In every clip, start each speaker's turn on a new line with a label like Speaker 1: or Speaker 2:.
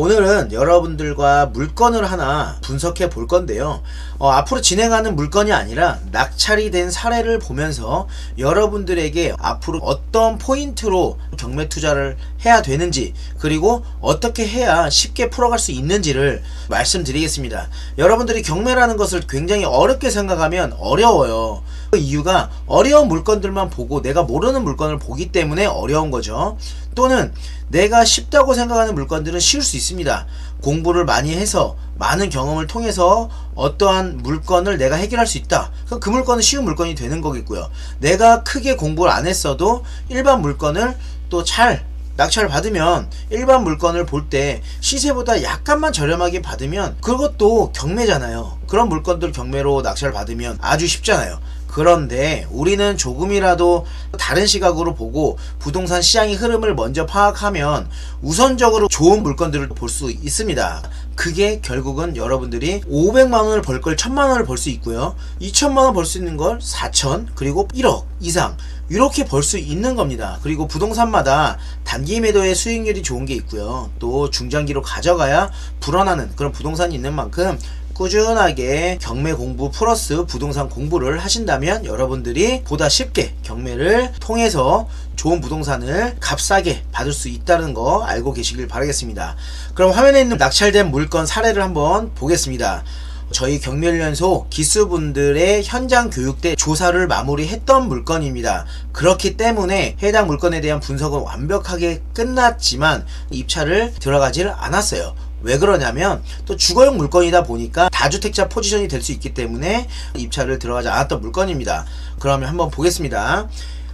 Speaker 1: 오늘은 여러분들과 물건을 하나 분석해 볼 건데요. 앞으로 진행하는 물건이 아니라 낙찰이 된 사례를 보면서 여러분들에게 앞으로 어떤 포인트로 경매 투자를 해야 되는지, 그리고 어떻게 해야 쉽게 풀어갈 수 있는지를 말씀드리겠습니다. 여러분들이 경매라는 것을 굉장히 어렵게 생각하면 어려워요. 그 이유가 어려운 물건들만 보고 내가 모르는 물건을 보기 때문에 어려운 거죠. 또는 내가 쉽다고 생각하는 물건들은 쉬울 수 있습니다. 공부를 많이 해서 많은 경험을 통해서 어떠한 물건을 내가 해결할 수 있다. 그럼 그 물건은 쉬운 물건이 되는 거겠고요. 내가 크게 공부를 안 했어도 일반 물건을 또 잘 낙찰을 받으면, 일반 물건을 볼 때 시세보다 약간만 저렴하게 받으면 그것도 경매잖아요. 그런 물건들 경매로 낙찰을 받으면 아주 쉽잖아요. 그런데 우리는 조금이라도 다른 시각으로 보고 부동산 시장의 흐름을 먼저 파악하면 우선적으로 좋은 물건들을 볼 수 있습니다. 그게 결국은 여러분들이 500만원을 벌 걸 1000만원을 벌 수 있고요, 2000만원 벌 수 있는 걸 4000, 그리고 1억 이상 이렇게 벌 수 있는 겁니다. 그리고 부동산마다 단기 매도의 수익률이 좋은 게 있고요, 또 중장기로 가져가야 불어나는 그런 부동산이 있는 만큼 꾸준하게 경매 공부 플러스 부동산 공부를 하신다면 여러분들이 보다 쉽게 경매를 통해서 좋은 부동산을 값싸게 받을 수 있다는 거 알고 계시길 바라겠습니다. 그럼 화면에 있는 낙찰된 물건 사례를 한번 보겠습니다. 저희 경매훈련소 기수분들의 현장 교육 때 조사를 마무리했던 물건입니다. 그렇기 때문에 해당 물건에 대한 분석은 완벽하게 끝났지만 입찰을 들어가지를 않았어요. 왜 그러냐면 또 주거용 물건이다 보니까 다주택자 포지션이 될 수 있기 때문에 입찰을 들어가지 않았던 물건입니다. 그러면 한번 보겠습니다.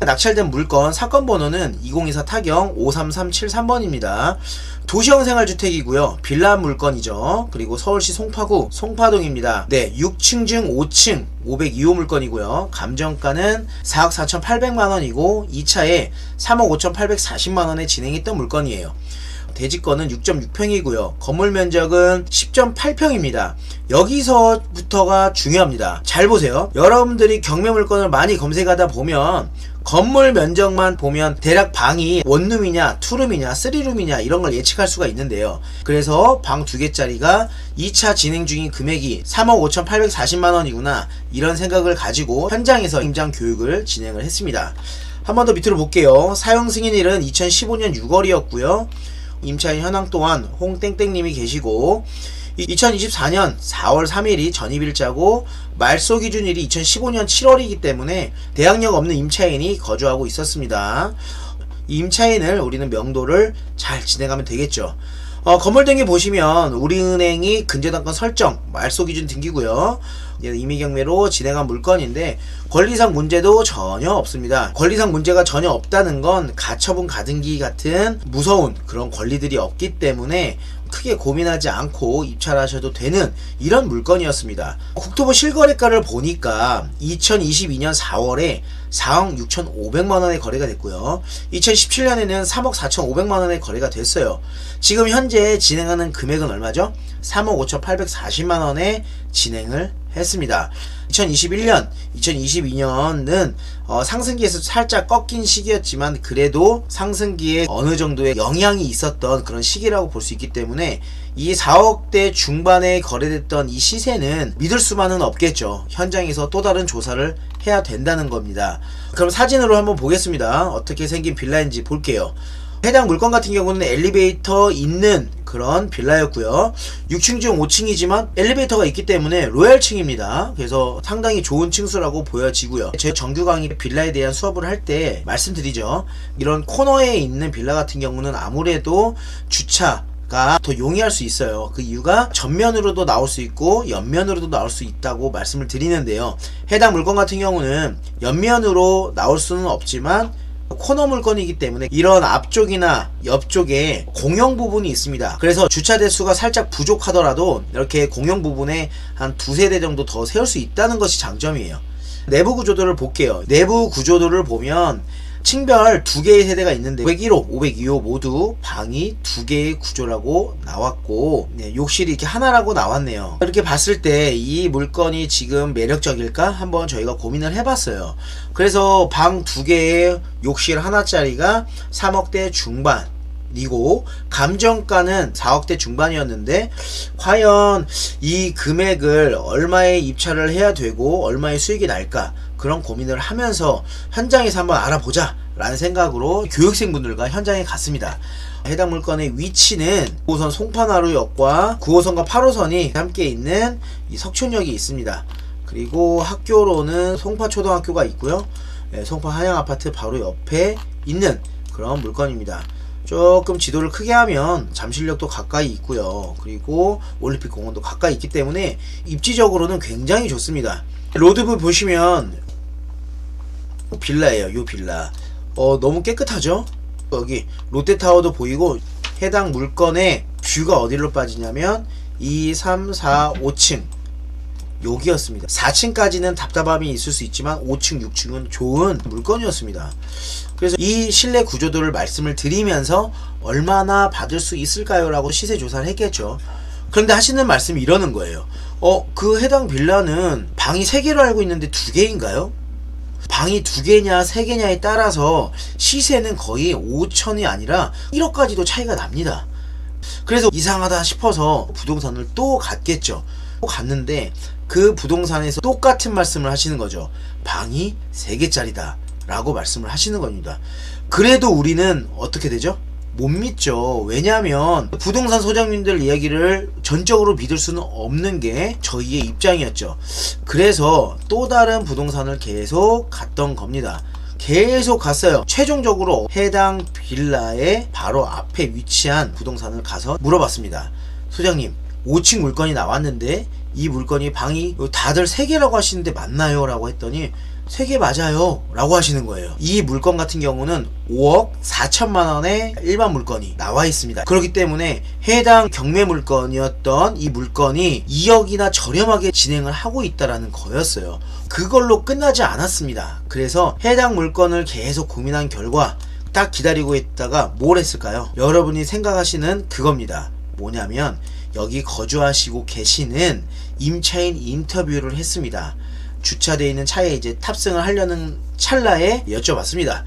Speaker 1: 낙찰된 물건 사건 번호는 2024 타경 53373번입니다. 도시형 생활주택이고요. 빌라 물건이죠. 그리고 서울시 송파구 송파동입니다. 네, 6층 중 5층 502호 물건이고요. 감정가는 4억 4,800만원이고 2차에 3억 5,840만원에 진행했던 물건이에요. 대지권은 6.6평이고요. 건물 면적은 10.8평입니다. 여기서부터가 중요합니다. 잘 보세요. 여러분들이 경매 물건을 많이 검색하다 보면 건물 면적만 보면 대략 방이 원룸이냐 투룸이냐 쓰리룸이냐 이런 걸 예측할 수가 있는데요. 그래서 방 2개짜리가 2차 진행 중인 금액이 3억 5,840만원이구나 이런 생각을 가지고 현장에서 임장 교육을 진행을 했습니다. 한 번 더 밑으로 볼게요. 사용 승인일은 2015년 6월이었고요. 임차인 현황 또한 홍땡땡님이 계시고 2024년 4월 3일이 전입일자고 말소 기준일이 2015년 7월이기 때문에 대항력 없는 임차인이 거주하고 있었습니다. 이 임차인을 우리는 명도를 잘 진행하면 되겠죠. 건물 등기 보시면 우리은행이 근저당권 설정 말소 기준 등기고요. 임의경매로 진행한 물건인데 권리상 문제도 전혀 없습니다. 권리상 문제가 전혀 없다는 건 가처분 가등기 같은 무서운 그런 권리들이 없기 때문에 크게 고민하지 않고 입찰하셔도 되는 이런 물건이었습니다. 국토부 실거래가를 보니까 2022년 4월에 4억 6,500만원의 거래가 됐고요. 2017년에는 3억 4,500만원의 거래가 됐어요. 지금 현재 진행하는 금액은 얼마죠? 3억 5,840만원에 진행을 했습니다. 2022년은 상승기에서 살짝 꺾인 시기였지만 그래도 상승기에 어느 정도의 영향이 있었던 그런 시기라고 볼 수 있기 때문에 이 4억대 중반에 거래됐던 이 시세는 믿을 수만은 없겠죠. 현장에서 또 다른 조사를 해야 된다는 겁니다. 그럼 사진으로 한번 보겠습니다. 어떻게 생긴 빌라인지 볼게요. 해당 물건 같은 경우는 엘리베이터 있는 그런 빌라였고요. 6층 중 5층이지만 엘리베이터가 있기 때문에 로얄층입니다. 그래서 상당히 좋은 층수라고 보여지고요. 제 정규 강의 빌라에 대한 수업을 할 때 말씀드리죠. 이런 코너에 있는 빌라 같은 경우는 아무래도 주차가 더 용이할 수 있어요. 그 이유가 전면으로도 나올 수 있고 옆면으로도 나올 수 있다고 말씀을 드리는데요. 해당 물건 같은 경우는 옆면으로 나올 수는 없지만 코너 물건이기 때문에 이런 앞쪽이나 옆쪽에 공용 부분이 있습니다. 그래서 주차 대수가 살짝 부족하더라도 이렇게 공용 부분에 한 두세 대 정도 더 세울 수 있다는 것이 장점이에요. 내부 구조도를 볼게요. 내부 구조도를 보면 층별 2개의 세대가 있는데 501호, 502호 모두 방이 2개의 구조라고 나왔고 욕실이 이렇게 하나라고 나왔네요. 이렇게 봤을 때 이 물건이 지금 매력적일까? 한번 저희가 고민을 해봤어요. 그래서 방 2개의 욕실 하나짜리가 3억대 중반 이고 감정가는 4억대 중반이었는데 과연 이 금액을 얼마에 입찰을 해야 되고 얼마의 수익이 날까 그런 고민을 하면서 현장에서 한번 알아보자 라는 생각으로 교육생분들과 현장에 갔습니다. 해당 물건의 위치는 9호선 송파나루역과 9호선과 8호선이 함께 있는 이 석촌역이 있습니다. 그리고 학교로는 송파초등학교가 있고요. 송파 한양아파트 바로 옆에 있는 그런 물건입니다. 조금 지도를 크게 하면 잠실역도 가까이 있고요. 그리고 올림픽공원도 가까이 있기 때문에 입지적으로는 굉장히 좋습니다. 로드뷰 보시면 빌라예요. 요 빌라 너무 깨끗하죠. 여기 롯데타워도 보이고 해당 물건의 뷰가 어디로 빠지냐면 2, 3, 4, 5층 여기였습니다. 4층까지는 답답함이 있을 수 있지만 5층, 6층은 좋은 물건이었습니다. 그래서 이 실내 구조도를 말씀을 드리면서 얼마나 받을 수 있을까요? 라고 시세 조사를 했겠죠. 그런데 하시는 말씀이 이러는 거예요. 그 해당 빌라는 방이 3개로 알고 있는데 2개인가요? 방이 2개냐 3개냐에 따라서 시세는 거의 5천이 아니라 1억까지도 차이가 납니다. 그래서 이상하다 싶어서 부동산을 또 갔겠죠. 또 갔는데 그 부동산에서 똑같은 말씀을 하시는 거죠. 방이 3개짜리다 라고 말씀을 하시는 겁니다. 그래도 우리는 어떻게 되죠? 못 믿죠. 왜냐하면 부동산 소장님들 이야기를 전적으로 믿을 수는 없는 게 저희의 입장이었죠. 그래서 또 다른 부동산을 계속 갔던 겁니다. 계속 갔어요. 최종적으로 해당 빌라의 바로 앞에 위치한 부동산을 가서 물어봤습니다. 소장님 5층 물건이 나왔는데 이 물건이 방이 다들 3개라고 하시는데 맞나요? 라고 했더니 3개 맞아요 라고 하시는 거예요. 이 물건 같은 경우는 5억 4천만원의 일반 물건이 나와 있습니다. 그렇기 때문에 해당 경매 물건이었던 이 물건이 2억이나 저렴하게 진행을 하고 있다라는 거였어요. 그걸로 끝나지 않았습니다. 그래서 해당 물건을 계속 고민한 결과 딱 기다리고 있다가 뭘 했을까요? 여러분이 생각하시는 그겁니다. 뭐냐면 여기 거주하시고 계시는 임차인 인터뷰를 했습니다. 주차되어 있는 차에 이제 탑승을 하려는 찰나에 여쭤봤습니다.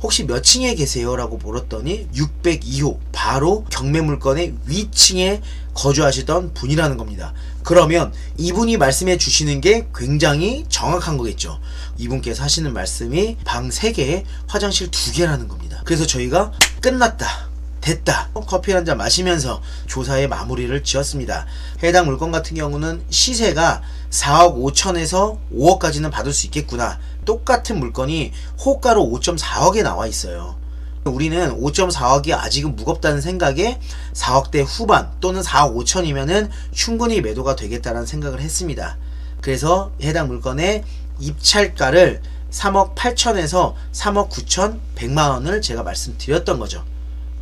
Speaker 1: 혹시 몇 층에 계세요? 라고 물었더니 602호 바로 경매 물건의 위층에 거주하시던 분이라는 겁니다. 그러면 이분이 말씀해 주시는 게 굉장히 정확한 거겠죠. 이분께서 하시는 말씀이 방 3개, 화장실 2개라는 겁니다. 그래서 저희가 끝났다, 됐다, 커피 한잔 마시면서 조사의 마무리를 지었습니다. 해당 물건 같은 경우는 시세가 4억 5천에서 5억까지는 받을 수 있겠구나. 똑같은 물건이 호가로 5.4억에 나와 있어요. 우리는 5.4억이 아직은 무겁다는 생각에 4억대 후반 또는 4억 5천이면은 충분히 매도가 되겠다는 생각을 했습니다. 그래서 해당 물건의 입찰가를 3억 8천에서 3억 9천 100만원을 제가 말씀드렸던 거죠.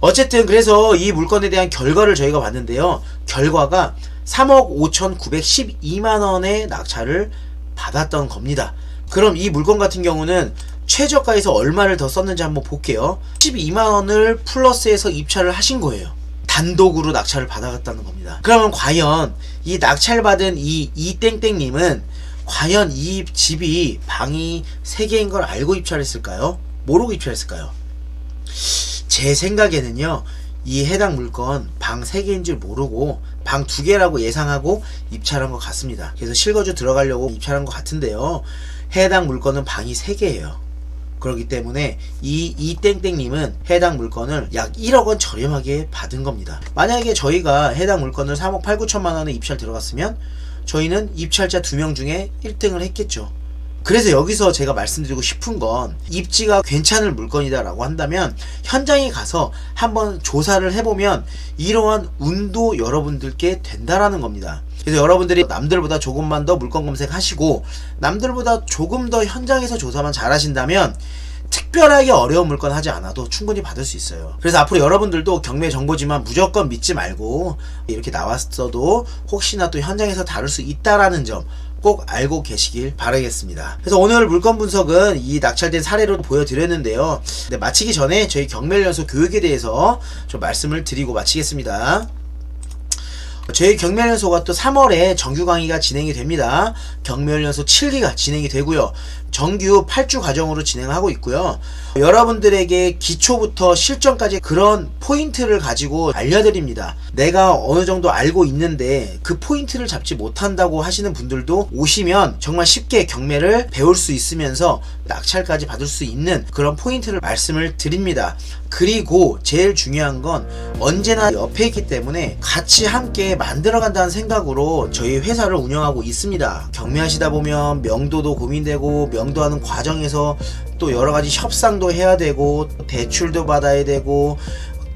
Speaker 1: 어쨌든 그래서 이 물건에 대한 결과를 저희가 봤는데요. 결과가 3억 5천 912만원의 낙찰을 받았던 겁니다. 그럼 이 물건 같은 경우는 최저가에서 얼마를 더 썼는지 한번 볼게요. 12만원을 플러스해서 입찰을 하신 거예요. 단독으로 낙찰을 받아갔다는 겁니다. 그러면 과연 이 낙찰받은 이 이땡땡님은 과연 이 집이 방이 3개인 걸 알고 입찰했을까요? 모르고 입찰했을까요? 제 생각에는요, 이 해당 물건 방 3개인 줄 모르고 방 2개라고 예상하고 입찰한 것 같습니다. 그래서 실거주 들어가려고 입찰한 것 같은데요, 해당 물건은 방이 3개예요. 그렇기 때문에 이 땡땡님은 해당 물건을 약 1억원 저렴하게 받은 겁니다. 만약에 저희가 해당 물건을 3억 8, 9천만원에 입찰 들어갔으면 저희는 입찰자 2명 중에 1등을 했겠죠. 그래서 여기서 제가 말씀드리고 싶은 건 입지가 괜찮을 물건이다 라고 한다면 현장에 가서 한번 조사를 해보면 이러한 운도 여러분들께 된다라는 겁니다. 그래서 여러분들이 남들보다 조금만 더 물건 검색하시고 남들보다 조금 더 현장에서 조사만 잘 하신다면 특별하게 어려운 물건 하지 않아도 충분히 받을 수 있어요. 그래서 앞으로 여러분들도 경매 정보지만 무조건 믿지 말고 이렇게 나왔어도 혹시나 또 현장에서 다룰 수 있다라는 점 꼭 알고 계시길 바라겠습니다. 그래서 오늘 물건 분석은 이 낙찰된 사례로 보여드렸는데요. 근데 마치기 전에 저희 경매연수 교육에 대해서 좀 말씀을 드리고 마치겠습니다. 저희 경멸연소가 또 3월에 정규 강의가 진행이 됩니다. 경멸연소 7기가 진행이 되고요. 정규 8주 과정으로 진행하고 있고요. 여러분들에게 기초부터 실전까지 그런 포인트를 가지고 알려드립니다. 내가 어느 정도 알고 있는데 그 포인트를 잡지 못한다고 하시는 분들도 오시면 정말 쉽게 경매를 배울 수 있으면서 낙찰까지 받을 수 있는 그런 포인트를 말씀을 드립니다. 그리고 제일 중요한 건 언제나 옆에 있기 때문에 같이 함께 만들어간다는 생각으로 저희 회사를 운영하고 있습니다. 경매하시다 보면 명도도 고민되고, 명도하는 과정에서 또 여러가지 협상도 해야 되고, 대출도 받아야 되고,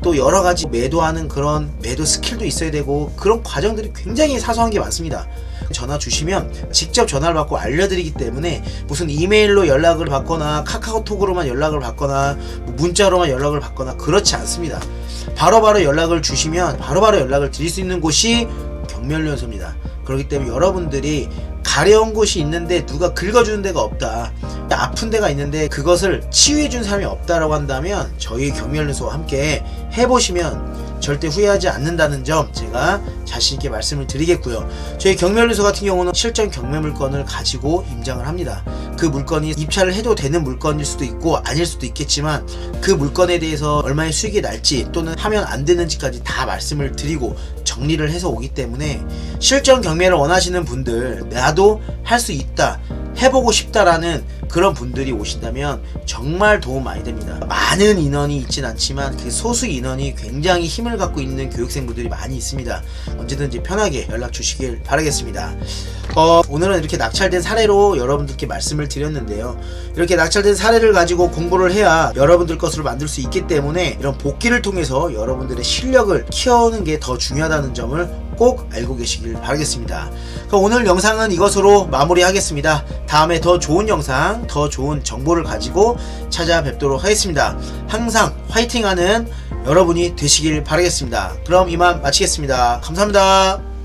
Speaker 1: 또 여러가지 매도하는 그런 매도 스킬도 있어야 되고, 그런 과정들이 굉장히 사소한 게 많습니다. 전화 주시면 직접 전화를 받고 알려드리기 때문에 무슨 이메일로 연락을 받거나 카카오톡으로만 연락을 받거나 문자로만 연락을 받거나 그렇지 않습니다. 바로바로 연락을 주시면 바로바로 연락을 드릴 수 있는 곳이 경멸연소입니다. 그렇기 때문에 여러분들이 가려운 곳이 있는데 누가 긁어주는 데가 없다, 아픈 데가 있는데 그것을 치유해준 사람이 없다라고 한다면 저희 경멸연소와 함께 해보시면 절대 후회하지 않는다는 점 제가 자신있게 말씀을 드리겠고요. 저희 경멸연소 같은 경우는 실전 경매 물건을 가지고 임장을 합니다. 그 물건이 입찰을 해도 되는 물건일 수도 있고 아닐 수도 있겠지만 그 물건에 대해서 얼마의 수익이 날지 또는 하면 안 되는지까지 다 말씀을 드리고 정리를 해서 오기 때문에 실전 경매를 원하시는 분들, 나도 할 수 있다, 해보고 싶다라는 그런 분들이 오신다면 정말 도움 많이 됩니다. 많은 인원이 있진 않지만 그 소수 인원이 굉장히 힘을 갖고 있는 교육생분들이 많이 있습니다. 언제든지 편하게 연락 주시길 바라겠습니다. 오늘은 이렇게 낙찰된 사례로 여러분들께 말씀을 드렸는데요. 이렇게 낙찰된 사례를 가지고 공부를 해야 여러분들 것으로 만들 수 있기 때문에 이런 복기를 통해서 여러분들의 실력을 키워오는 게 더 중요하다는 점을 꼭 알고 계시길 바라겠습니다. 그럼 오늘 영상은 이것으로 마무리하겠습니다. 다음에 더 좋은 영상, 더 좋은 정보를 가지고 찾아뵙도록 하겠습니다. 항상 화이팅하는 여러분이 되시길 바라겠습니다. 그럼 이만 마치겠습니다. 감사합니다.